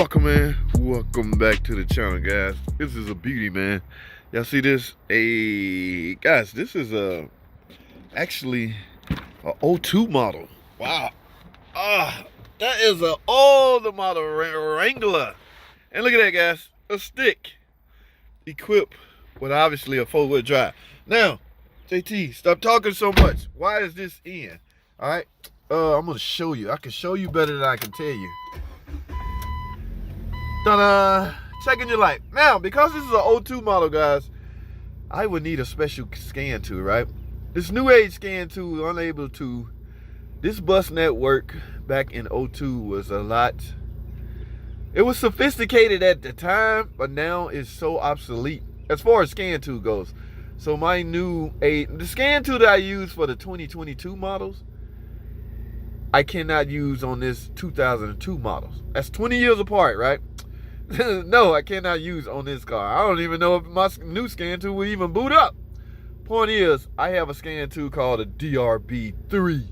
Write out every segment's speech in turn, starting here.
Welcome back to the channel, guys. This is a beauty, man. Y'all see this? Hey guys, this is actually a '02 model. Wow. That is a older model Wrangler. And look at that, guys. A stick equipped with obviously a 4-wheel drive. Now, JT, stop talking so much. Why is this in? All right. I'm gonna show you. I can show you better than I can tell you. Checking your light. Now, because this is an '02 model, guys, I would need a special scan tool, right? This new age scan tool, unable to. This bus network back in '02 was a lot. It was sophisticated at the time, but now it's so obsolete as far as scan tool goes. So my the scan tool that I use for the 2022 models, I cannot use on this 2002 models. That's 20 years apart, right? No, I cannot use on this car. I don't even know if my new scan tool will even boot up. Point is, I have a scan tool called a DRB3.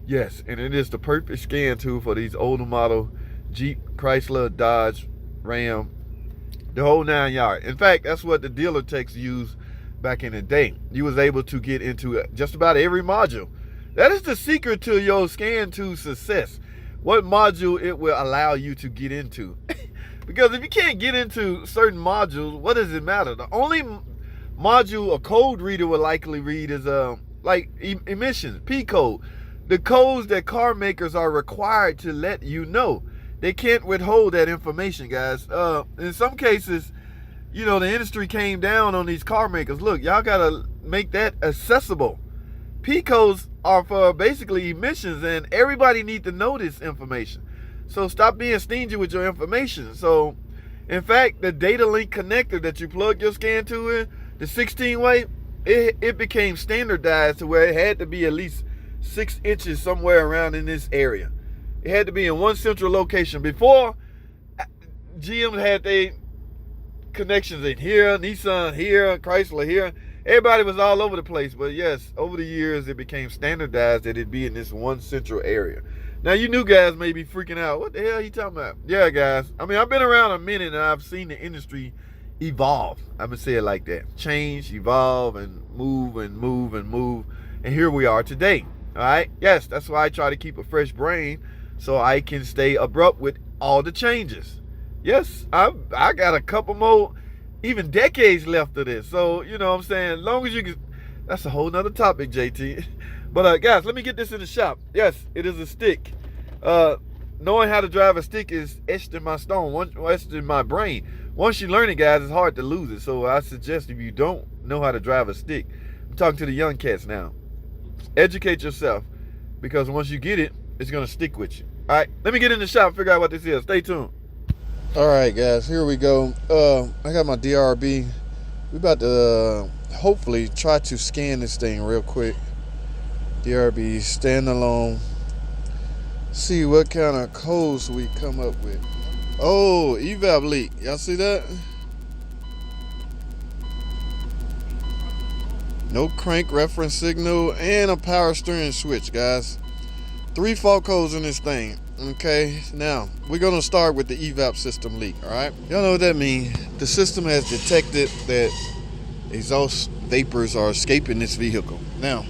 Yes, and it is the perfect scan tool for these older model Jeep, Chrysler, Dodge, Ram, the whole 9 yards. In fact, that's what the dealer techs used back in the day. You was able to get into just about every module. That is the secret to your scan tool success. What module it will allow you to get into. Because if you can't get into certain modules, what does it matter? The only module a code reader will likely read is like emissions, P code. The codes that car makers are required to let you know. They can't withhold that information, guys. In some cases, you know, the industry came down on these car makers. Look, y'all gotta make that accessible. P codes are for basically emissions, and everybody need to know this information. So stop being stingy with your information. So, in fact, the data link connector that you plug your scan tool in, the 16-way, it became standardized to where it had to be at least 6 inches somewhere around in this area. It had to be in one central location. Before, GM had their connections in here, Nissan here, Chrysler here. Everybody was all over the place. But yes, over the years, it became standardized that it be in this one central area. Now, you new guys may be freaking out. What the hell are you talking about? Yeah, guys. I mean, I've been around a minute, and I've seen the industry evolve. I'm going to say it like that. Change, evolve, and move, and move, and move. And here we are today. All right? Yes, that's why I try to keep a fresh brain so I can stay abrupt with all the changes. Yes, I got a couple more, even decades left of this. So, you know what I'm saying? As long as you can, that's a whole nother topic, JT. But guys, let me get this in the shop. Yes, it is a stick. Knowing how to drive a stick is etched in my stone, etched in my brain. Once you learn it, guys, it's hard to lose it. So I suggest if you don't know how to drive a stick, I'm talking to the young cats now. Educate yourself, because once you get it, it's gonna stick with you. All right, let me get in the shop and figure out what this is. Stay tuned. All right, guys, here we go. I got my DRB. We're about to hopefully try to scan this thing real quick. DRB standalone. See what kind of codes we come up with. Oh, EVAP leak. Y'all see that? No crank reference signal and a power steering switch, guys. 3 fault codes in this thing. Okay, now we're gonna start with the EVAP system leak. All right, y'all know what that means. The system has detected that exhaust vapors are escaping this vehicle. Now,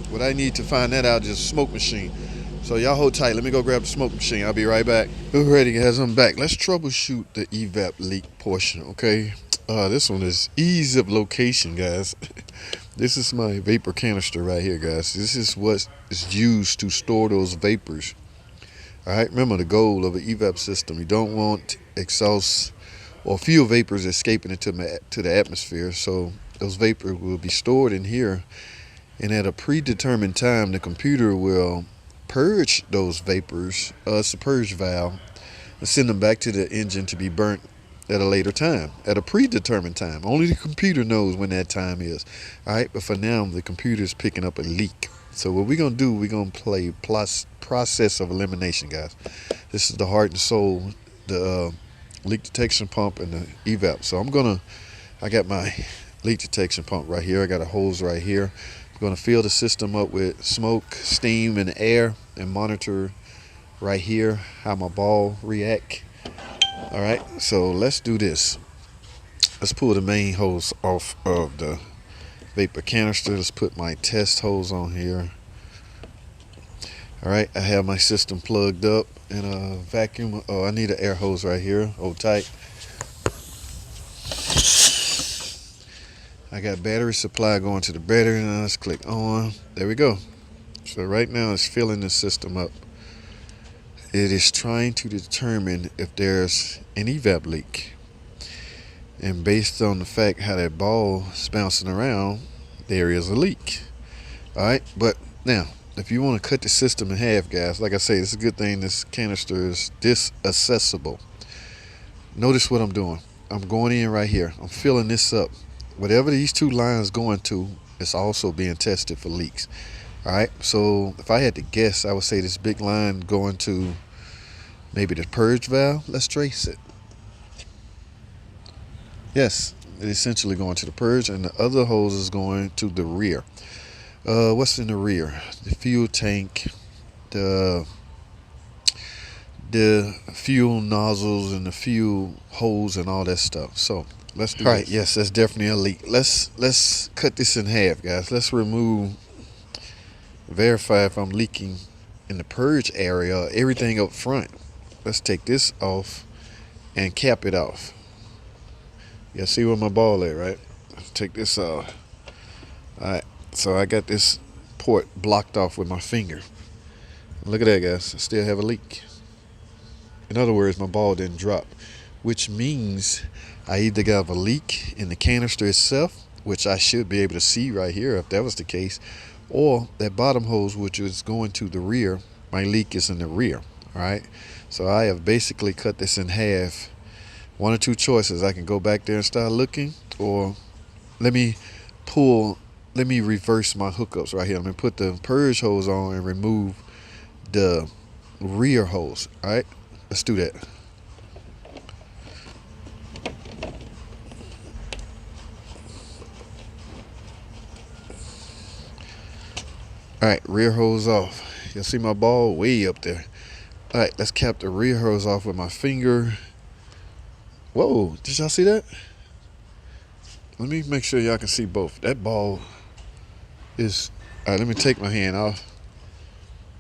what I need to find that out is smoke machine. So y'all hold tight. Let me go grab the smoke machine. I'll be right back. Alrighty, guys, I'm back. Let's troubleshoot the EVAP leak portion. Okay, this one is ease of location, guys. This is my vapor canister right here, guys. This is what is used to store those vapors. All right, remember the goal of an EVAP system. You don't want exhaust or fuel vapors escaping into the atmosphere. So those vapors will be stored in here, and at a predetermined time, the computer will purge those vapors. It's a purge valve, and send them back to the engine to be burnt at a later time, at a predetermined time. Only the computer knows when that time is. All right, but for now, the computer is picking up a leak. So what we're gonna do, we're gonna play process of elimination, guys. This is the heart and soul, the leak detection pump and the EVAP. So I got my leak detection pump right here. I got a hose right here. I'm gonna fill the system up with smoke, steam, and air, and monitor right here how my ball react. All right, so let's do this. Let's pull the main hose off of the vapor canister. Let's put my test hose on here. All right, I have my system plugged up in a vacuum. Oh, I need an air hose right here. Hold tight. I got battery supply going to the battery. Now let's click on. There we go. So right now it's filling the system up. It is trying to determine if there's an EVAP leak. And based on the fact how that ball is bouncing around, there is a leak. All right, but now, if you want to cut the system in half, guys, like I say, it's a good thing this canister is disaccessible. Notice what I'm doing. I'm going in right here. I'm filling this up. Whatever these two lines going to, it's also being tested for leaks. All right, so if I had to guess, I would say this big line going to maybe the purge valve. Let's trace it. Yes, it's essentially going to the purge, and the other hose is going to the rear. What's in the rear? The fuel tank, the fuel nozzles, and the fuel hose, and all that stuff. So let's do. All right, yes, that's definitely a leak. Let's cut this in half, guys. Let's verify if I'm leaking in the purge area, everything up front. Let's take this off and cap it off. You see where my ball at, right? Let's take this off. All right, so I got this port blocked off with my finger. Look at that, guys. I still have a leak. In other words, my ball didn't drop, which means I either got a leak in the canister itself, which I should be able to see right here if that was the case, or that bottom hose, which is going to the rear, my leak is in the rear. All right, so I have basically cut this in half. One or two choices. I can go back there and start looking, or let me reverse my hookups right here. I'm gonna put the purge hose on and remove the rear hose. All right, let's do that. All right, rear hose off. You'll see my ball way up there. All right, let's cap the rear hose off with my finger. Whoa, did y'all see that? Let me make sure y'all can see both. That ball is, all right, let me take my hand off.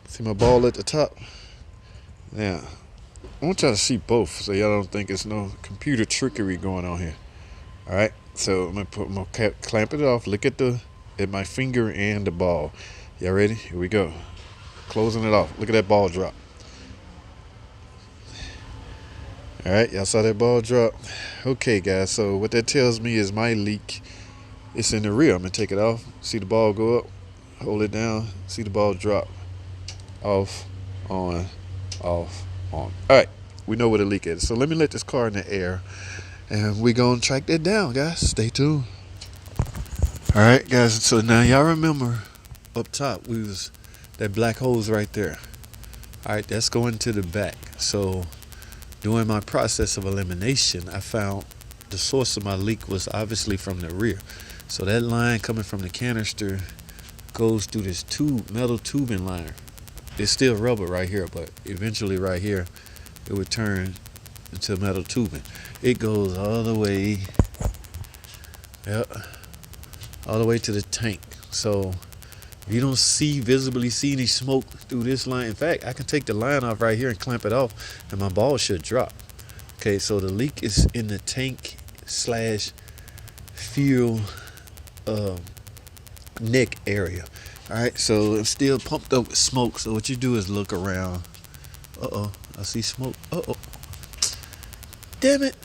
See my ball at the top? Now, I want y'all to see both so y'all don't think it's no computer trickery going on here. All right, so I'm gonna clamp it off. Look at my finger and the ball. Y'all ready? Here we go. Closing it off. Look at that ball drop. All right, y'all saw that ball drop. Okay, guys, so what that tells me is my leak is in the rear. I'm gonna take it off, see the ball go up, hold it down, see the ball drop. Off, on, off, on. All right, we know where the leak is. So let me let this car in the air, and we're gonna track that down, guys. Stay tuned. All right, guys, so now y'all remember up top, that black hose right there. All right, that's going to the back. So during my process of elimination, I found the source of my leak was obviously from the rear. So that line coming from the canister goes through this metal tubing liner. It's still rubber right here, but eventually right here, it would turn into metal tubing. It goes all the way, all the way to the tank. So if you don't visibly see any smoke through this line, in fact, I can take the line off right here and clamp it off, and my ball should drop. Okay, so the leak is in the tank / fuel neck area. All right, so it's still pumped up with smoke. So what you do is look around. Uh-oh, I see smoke. Uh-oh. Damn it.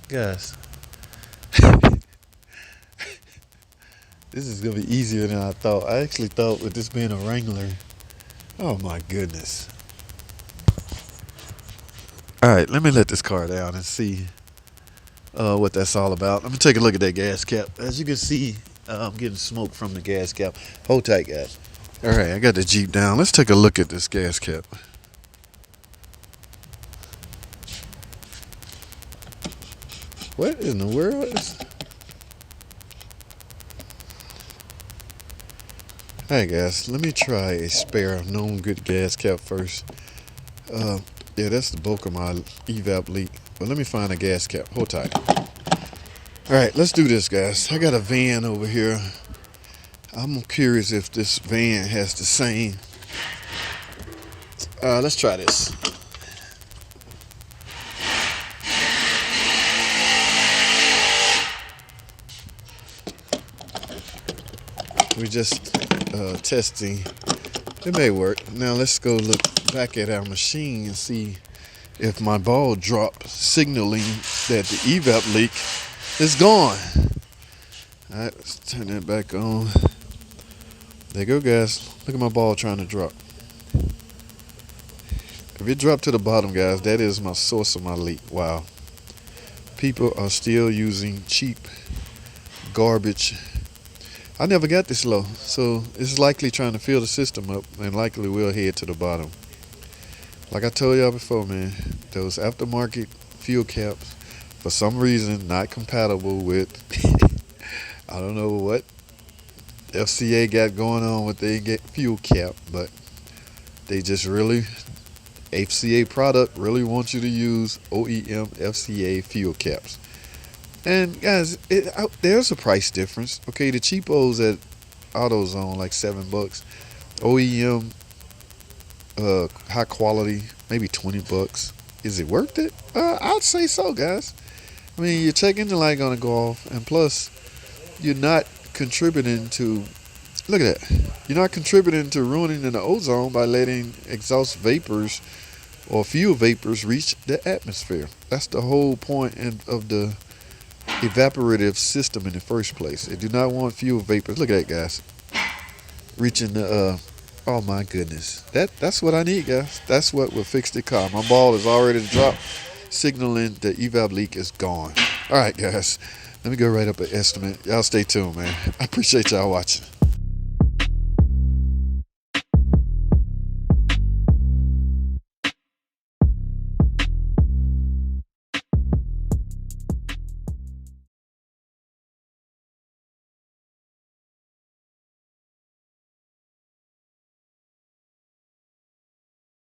Guys. This is going to be easier than I thought. I actually thought with this being a Wrangler. Oh my goodness. All right, let me let this car down and see what that's all about. Let me take a look at that gas cap. As you can see, I'm getting smoke from the gas cap. Hold tight, guys. All right, I got the Jeep down. Let's take a look at this gas cap. What in the world is... Hey guys, let me try a spare known good gas cap first. Yeah, that's the bulk of my EVAP leak. But let me find a gas cap. Hold tight. All right, let's do this, guys. I got a van over here. I'm curious if this van has the same. Let's try this. We're just testing. It may work. Now let's go look back at our machine and see if my ball drop signaling that the EVAP leak is gone. All right, let's turn that back on. There you go, guys. Look at my ball trying to drop. If it dropped to the bottom, guys, that is my source of my leak. Wow. People are still using cheap garbage. I never got this low, so it's likely trying to fill the system up and likely will head to the bottom. Like I told y'all before, man, those aftermarket fuel caps, for some reason, not compatible with, I don't know what FCA got going on with their fuel cap, but they just really, FCA product really wants you to use OEM FCA fuel caps. And guys, there's a price difference. Okay, the cheapos at AutoZone like $7. OEM, high quality, maybe $20. Is it worth it? I'd say so, guys. I mean, your check engine light gonna go off, and plus, you're not contributing to. Look at that. You're not contributing to ruining the ozone by letting exhaust vapors or fuel vapors reach the atmosphere. That's the whole point of the evaporative system in the first place. They do not want fuel vapors. Look at that, guys. Reaching the oh my goodness. That's what I need, guys. That's what will fix the car. My ball is already dropped, signaling the EVAP leak is gone. All right, guys. Let me go write up an estimate. Y'all stay tuned, man. I appreciate y'all watching.